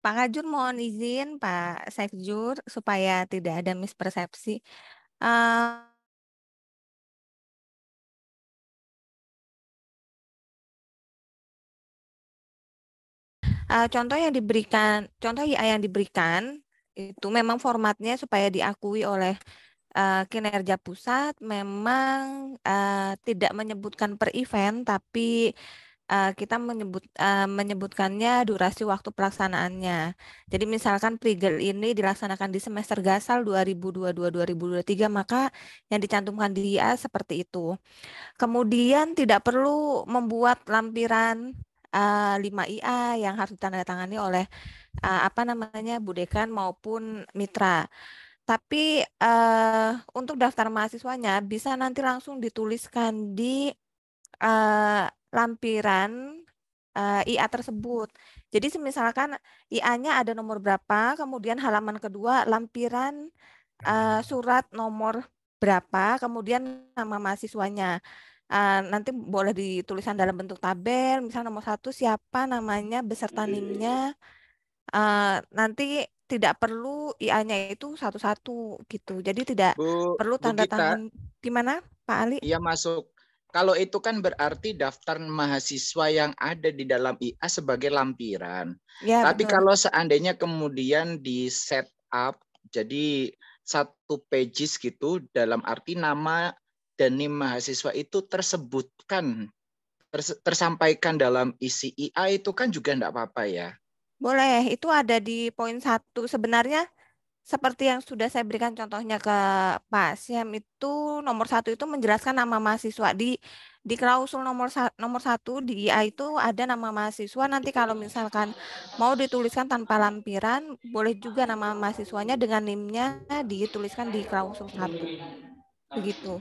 Pak Kajur mohon izin Pak Sekjur supaya tidak ada mispersepsi. Contoh IA yang diberikan itu memang formatnya supaya diakui oleh kinerja pusat memang tidak menyebutkan per event, tapi kita menyebutkannya durasi waktu pelaksanaannya. Jadi misalkan Prigel ini dilaksanakan di semester gasal 2022-2023, maka yang dicantumkan di IA seperti itu. Kemudian tidak perlu membuat lampiran 5 IA yang harus ditandatangani oleh Bu Dekan maupun mitra. Tapi untuk daftar mahasiswanya bisa nanti langsung dituliskan di lampiran IA tersebut. Jadi misalkan IA-nya ada nomor berapa, kemudian halaman kedua lampiran surat nomor berapa, kemudian nama mahasiswanya. Nanti boleh dituliskan dalam bentuk tabel, misalnya nomor 1 siapa namanya beserta NIM-nya. Nanti tidak perlu IA-nya itu satu-satu gitu. Jadi tidak perlu tanda tangan. Gimana Pak Ali? Iya masuk. Kalau itu kan berarti daftar mahasiswa yang ada di dalam IA sebagai lampiran. Ya, tapi betul. kalau seandainya kemudian di set up jadi satu pages gitu dalam arti nama dan NIM mahasiswa itu tersampaikan dalam isi IA itu kan juga enggak apa-apa ya. Boleh, itu ada di poin 1. Sebenarnya seperti yang sudah saya berikan contohnya ke Pak Syam itu nomor 1 itu menjelaskan nama mahasiswa di klausul nomor 1 di IA itu ada nama mahasiswa. Nanti kalau misalkan mau dituliskan tanpa lampiran, boleh juga nama mahasiswanya dengan NIM-nya dituliskan di klausul 1. Begitu.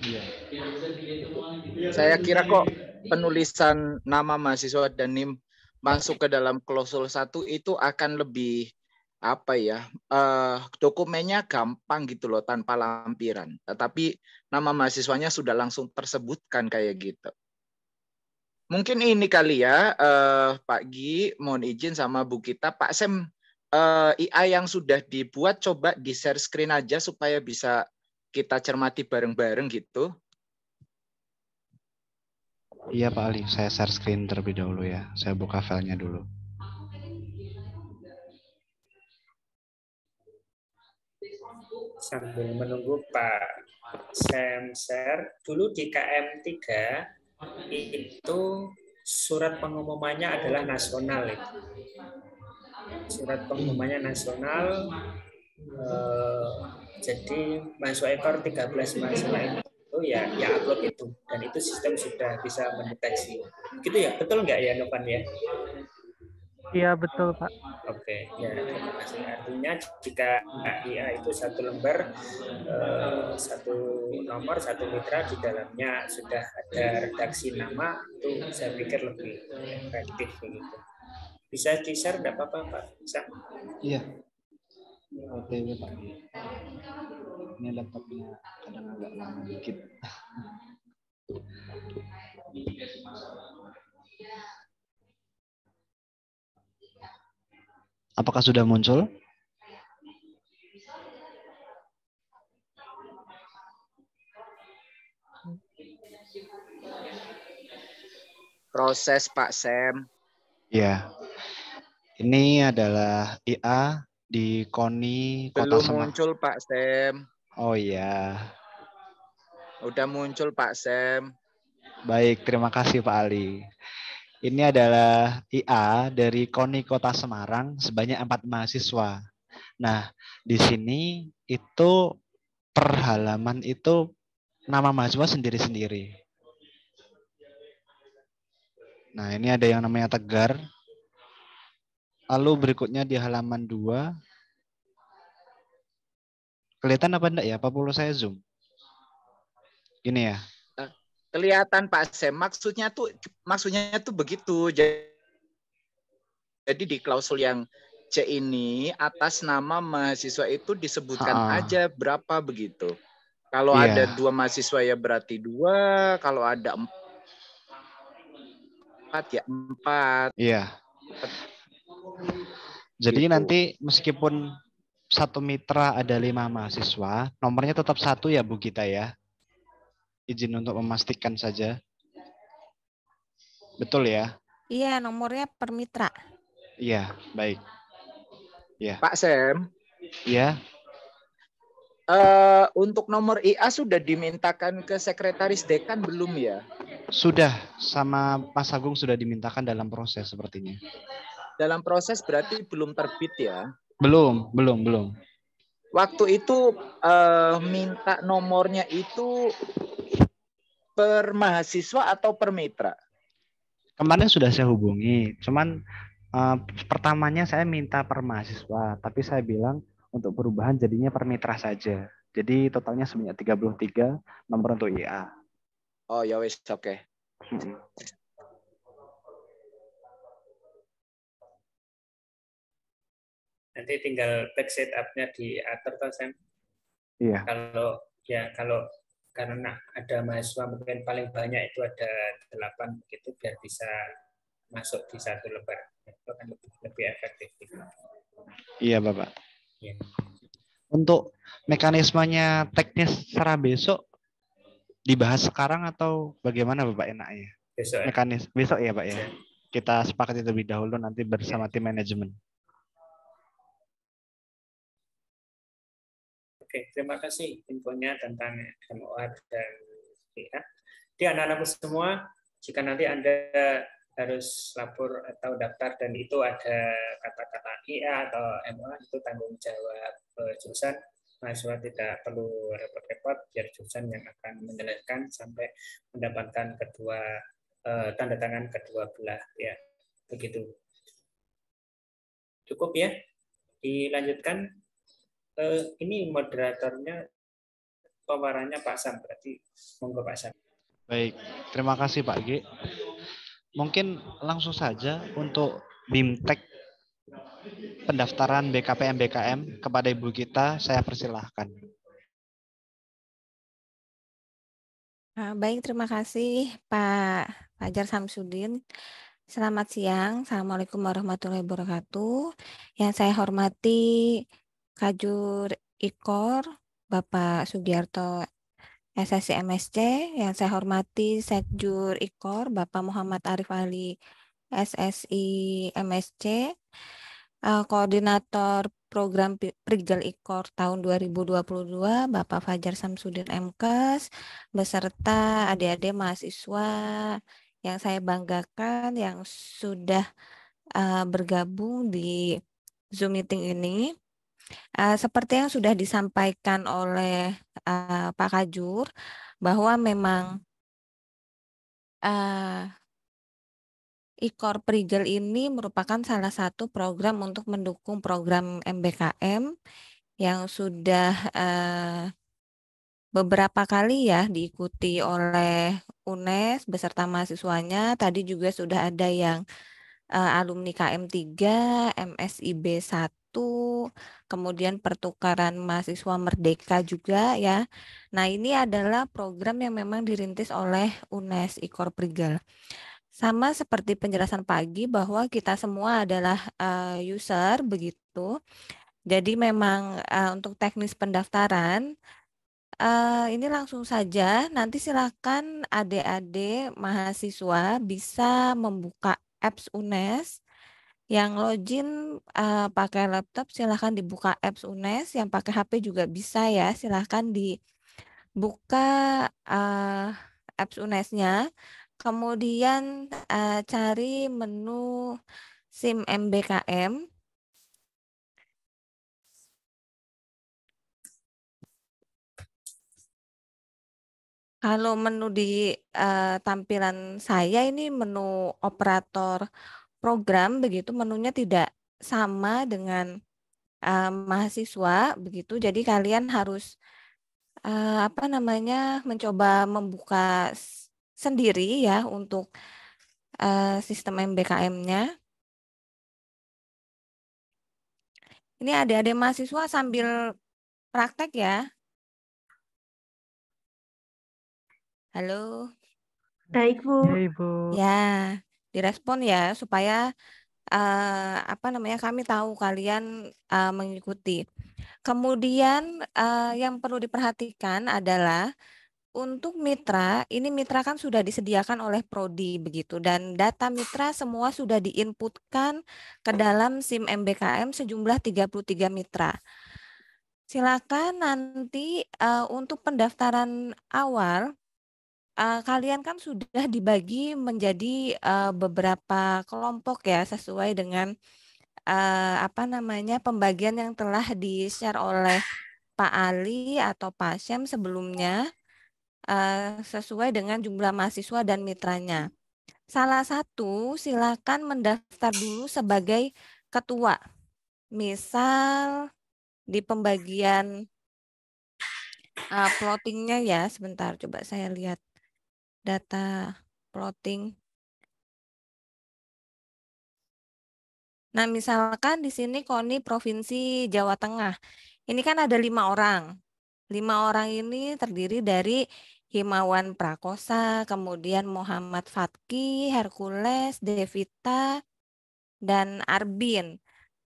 Saya kira kok penulisan nama mahasiswa dan NIM masuk ke dalam klausul 1 itu akan lebih dokumennya gampang gitu loh tanpa lampiran. Tetapi nama mahasiswanya sudah langsung tersebutkan kayak gitu. Mungkin ini kali ya Pak Gi, mohon izin sama Bu Gita, Pak Sem, IA yang sudah dibuat coba di share screen aja supaya bisa kita cermati bareng-bareng gitu. Iya Pak Ali, saya share screen terlebih dahulu ya. Saya buka filenya dulu. Sambil menunggu Pak Sam share, dulu di KM3 itu surat pengumumannya adalah nasional. Surat pengumumannya nasional, jadi mahasiswa ekor 13 mahasiswa itu ya upload itu, dan itu sistem sudah bisa mendeteksi. Gitu ya, betul nggak ya Novan ya? Iya betul Pak. Oke, ya terima kasih. Artinya jika IA itu satu lembar, satu nomor, satu mitra, di dalamnya sudah ada redaksi nama, itu saya pikir lebih efektif begitu. Bisa di-share nggak apa-apa Pak? Bisa? Iya. OTW Pak. Ini laptopnya kadang agak lama dikit. Apakah sudah muncul? Proses Pak Sam. Ya. Ini adalah IA di KONI Kota Belum Semarang. muncul Pak Sam. Oh iya. Udah muncul Pak Sam. Baik, terima kasih Pak Ali. Ini adalah IA dari KONI Kota Semarang sebanyak 4 mahasiswa. Nah, di sini itu per halaman itu nama mahasiswa sendiri-sendiri. Nah, ini ada yang namanya Tegar. Lalu berikutnya di halaman 2. Kelihatan apa enggak ya? Apa perlu saya zoom? Gini ya. Kelihatan Pak Sam, maksudnya tuh begitu. Jadi di klausul yang C ini atas nama mahasiswa itu disebutkan aja berapa begitu. Kalau ada 2 mahasiswa ya berarti 2, kalau ada 4 ya 4. Iya. Jadi Gitu. nanti meskipun satu mitra ada 5 mahasiswa, nomornya tetap 1 ya Bu Gita ya. Izin untuk memastikan saja. Betul ya? Iya, nomornya per mitra. Iya, baik. Ya. Pak Sam. Iya. Untuk nomor IA sudah dimintakan ke sekretaris dekan belum ya? Sudah, sama Mas Agung sudah dimintakan dalam proses sepertinya. Dalam proses berarti belum terbit ya? Belum. Waktu itu minta nomornya itu per mahasiswa atau per mitra? Kemarin sudah saya hubungi, cuman pertamanya saya minta per mahasiswa, tapi saya bilang untuk perubahan jadinya per mitra saja. Jadi totalnya sebanyak 33 nomor untuk IA. Oh ya wes, oke. Nanti tinggal back setup-nya diatur toh, Sam. Iya. Kalau karena ada mahasiswa mungkin paling banyak itu ada 8 begitu biar bisa masuk di satu lembar. Itu akan lebih efektif. Iya, Bapak. Ya. Untuk mekanismenya teknis secara besok dibahas sekarang atau bagaimana Bapak enaknya? Besok ya. Besok ya Pak ya. Kita sepakati terlebih dahulu nanti bersama tim manajemen. Oke, terima kasih infonya tentang MOA dan IA. Di anak-anakku semua, jika nanti Anda harus lapor atau daftar dan itu ada kata-kata IA atau MOA, itu tanggung jawab jurusan. Mahasiswa tidak perlu repot-repot, biar jurusan yang akan menyelesaikan sampai mendapatkan tanda tangan kedua belah. Ya, begitu. Cukup ya? Dilanjutkan. Ini moderatornya pewarannya Pak Sam, berarti monggo Pak Sam. Baik, terima kasih Pak G. Mungkin langsung saja untuk BIMTEK pendaftaran BKPM BKM kepada Ibu Gita, saya persilahkan. Baik, terima kasih Pak Fajar Samsudin. Selamat siang, Assalamualaikum warahmatullahi wabarakatuh. Yang saya hormati Kajur Ikor, Bapak Sugiarto SSI MSC, yang saya hormati Sekjur Ikor, Bapak Muhammad Arif Ali SSI MSC, Koordinator Program Prigel Ikor tahun 2022, Bapak Fajar Samsudin MKes, beserta adik-adik mahasiswa yang saya banggakan yang sudah bergabung di Zoom meeting ini. Seperti yang sudah disampaikan oleh Pak Kajur, bahwa memang Ikor Prigel ini merupakan salah satu program untuk mendukung program MBKM yang sudah beberapa kali ya diikuti oleh UNES beserta mahasiswanya. Tadi juga sudah ada yang alumni KM3, MSIB 1, kemudian pertukaran mahasiswa merdeka juga ya. Nah, ini adalah program yang memang dirintis oleh UNES Ikor Prigel. Sama seperti penjelasan pagi bahwa kita semua adalah user begitu. Jadi memang untuk teknis pendaftaran ini langsung saja, nanti silakan adik-adik mahasiswa bisa membuka apps UNES Yang login pakai laptop silahkan dibuka apps UNES, yang pakai HP juga bisa ya, silahkan dibuka apps UNES-nya, kemudian cari menu SIM MBKM. Kalau menu di tampilan saya ini menu operator program begitu, menunya tidak sama dengan mahasiswa begitu. Jadi kalian harus mencoba membuka sendiri ya untuk sistem MBKM-nya. Ini adik-adik mahasiswa sambil praktek ya. Halo. Baik, Bu. Ya, Ibu. Ya, direspon ya supaya kami tahu kalian mengikuti. Kemudian yang perlu diperhatikan adalah untuk mitra, ini mitra kan sudah disediakan oleh Prodi begitu, dan data mitra semua sudah diinputkan ke dalam SIM MBKM sejumlah 33 mitra. Silakan nanti untuk pendaftaran awal, kalian kan sudah dibagi menjadi beberapa kelompok ya, sesuai dengan pembagian yang telah di-share oleh Pak Ali atau Pak Syam sebelumnya, sesuai dengan jumlah mahasiswa dan mitranya. Salah satu silakan mendaftar dulu sebagai ketua. Misal di pembagian plottingnya ya, sebentar coba saya lihat data plotting. Nah, misalkan di sini KONI Provinsi Jawa Tengah. Ini kan ada 5 orang. 5 orang ini terdiri dari Himawan Prakosa, kemudian Muhammad Fatki, Hercules, Devita, dan Arbin.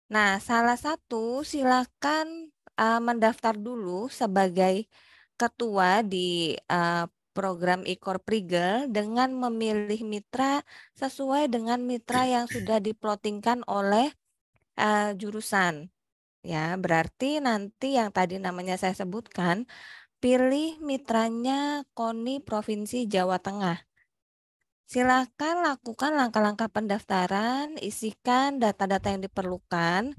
Nah, salah satu silakan mendaftar dulu sebagai ketua di program IKOR Prigel dengan memilih mitra sesuai dengan mitra yang sudah diplotingkan oleh jurusan. Ya, berarti nanti yang tadi namanya saya sebutkan, pilih mitranya KONI Provinsi Jawa Tengah. Silakan lakukan langkah-langkah pendaftaran, isikan data-data yang diperlukan.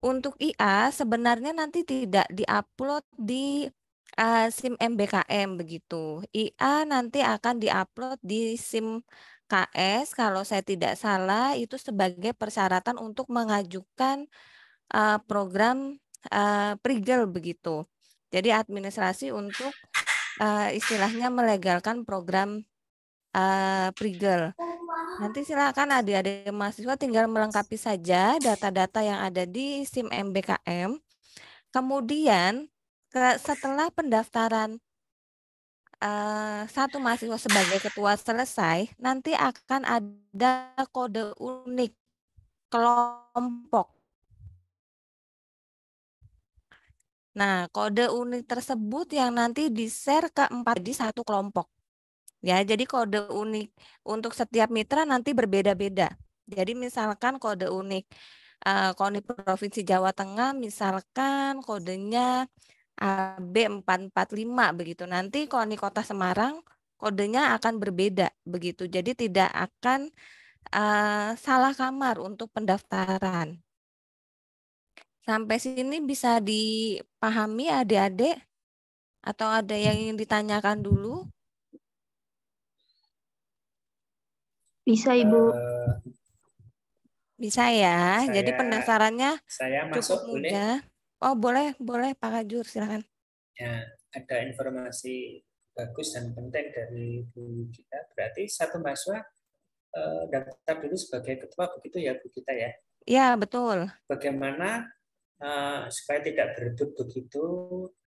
Untuk IA sebenarnya nanti tidak diupload di SIM MBKM begitu. IA nanti akan diupload di SIM KS kalau saya tidak salah, itu sebagai persyaratan untuk mengajukan program Prigel begitu. Jadi administrasi untuk istilahnya melegalkan program Prigel. Nanti silakan adik-adik mahasiswa tinggal melengkapi saja data-data yang ada di SIM MBKM. Kemudian setelah pendaftaran satu mahasiswa sebagai ketua selesai, nanti akan ada kode unik kelompok. Nah, kode unik tersebut yang nanti di-share ke 4 di satu kelompok. Ya, jadi kode unik untuk setiap mitra nanti berbeda-beda. Jadi misalkan kode unik KONI Provinsi Jawa Tengah, misalkan kodenya AB445 begitu. Nanti KONI Kota Semarang kodenya akan berbeda begitu. Jadi tidak akan salah kamar untuk pendaftaran. Sampai sini bisa dipahami adik-adik? Atau ada yang ingin ditanyakan dulu? Bisa, Ibu. Bisa ya. Jadi pendaftarannya saya cukup masuk mudah. boleh? Oh, boleh Pak Kajur, silakan. Ya, ada informasi bagus dan penting dari Bu Gita. Berarti satu mahasiswa daftar dulu sebagai ketua, begitu ya Bu Gita ya? Ya, betul. Bagaimana supaya tidak berebut begitu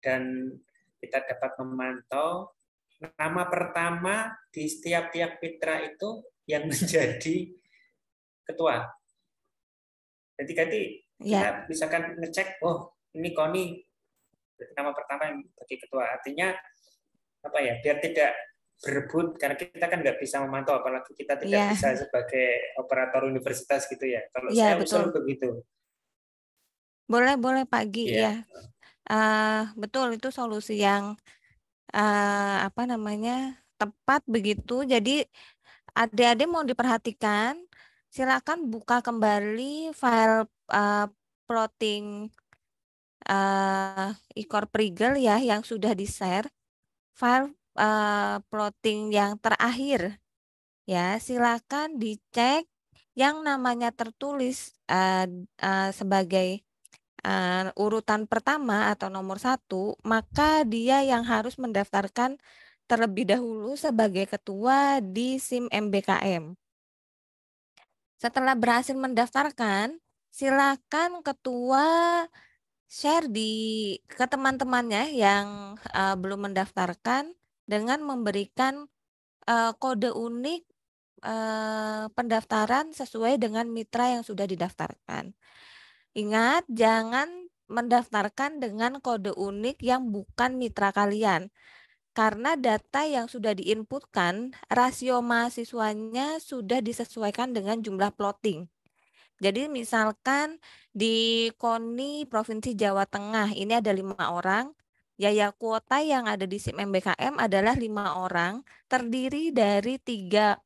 dan kita dapat memantau nama pertama di setiap mitra itu yang menjadi ketua. Jadi kita misalkan ngecek, oh ini KONI nama pertama yang jadi ketua. Artinya apa ya? Biar tidak berebut karena kita kan nggak bisa memantau, apalagi kita tidak Iya. bisa sebagai operator universitas gitu ya. Kalau Iya, saya betul. usul begitu. Boleh Pak Gi, Iya. ya. Betul, itu solusi yang apa namanya tepat begitu. Jadi adik-adik mau diperhatikan, silakan buka kembali file plotting Ikor Prigel ya yang sudah di-share. File plotting yang terakhir ya, silakan dicek yang namanya tertulis sebagai urutan pertama atau nomor 1, maka dia yang harus mendaftarkan terlebih dahulu sebagai ketua di SIM MBKM. Setelah berhasil mendaftarkan, silakan ketua share ke teman-temannya yang belum mendaftarkan dengan memberikan kode unik pendaftaran sesuai dengan mitra yang sudah didaftarkan. Ingat, jangan mendaftarkan dengan kode unik yang bukan mitra kalian. Karena data yang sudah diinputkan, rasio mahasiswanya sudah disesuaikan dengan jumlah plotting. Jadi misalkan di KONI Provinsi Jawa Tengah ini ada 5 orang, yaya kuota yang ada di SIM MBKM adalah 5 orang, terdiri dari 3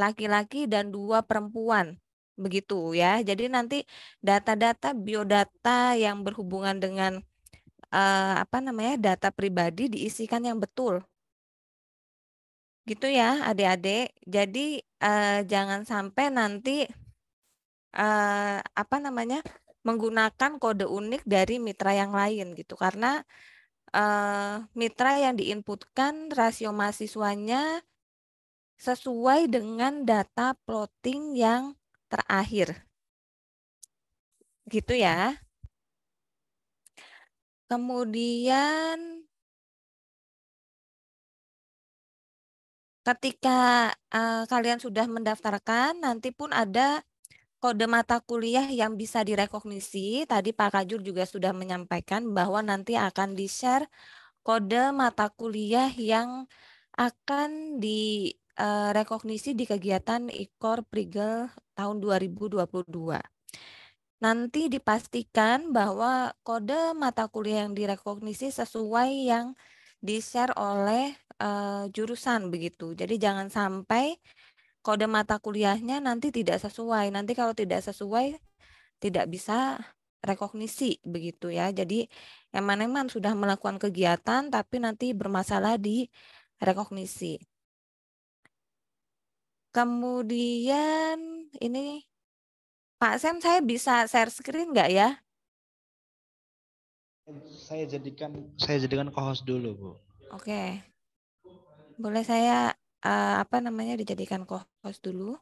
laki-laki dan 2 perempuan. Begitu ya. Jadi nanti data-data biodata yang berhubungan dengan data pribadi diisikan yang betul. Gitu ya adik-adik. Jadi jangan sampai nanti menggunakan kode unik dari mitra yang lain gitu, karena mitra yang diinputkan rasio mahasiswanya sesuai dengan data plotting yang terakhir. Gitu ya. Kemudian ketika kalian sudah mendaftarkan, nanti pun ada kode mata kuliah yang bisa direkognisi. Tadi Pak Kajur juga sudah menyampaikan bahwa nanti akan di-share kode mata kuliah yang akan direkognisi di kegiatan Ikor Prigel tahun 2022. Nanti dipastikan bahwa kode mata kuliah yang direkognisi sesuai yang di-share oleh jurusan begitu. Jadi jangan sampai kode mata kuliahnya nanti tidak sesuai. Nanti kalau tidak sesuai tidak bisa rekognisi begitu ya. Jadi eman-eman sudah melakukan kegiatan tapi nanti bermasalah di rekognisi. Kemudian ini Pak Sam, saya bisa share screen nggak ya? Saya jadikan co-host dulu, Bu. Oke. Boleh saya dijadikan co-host dulu?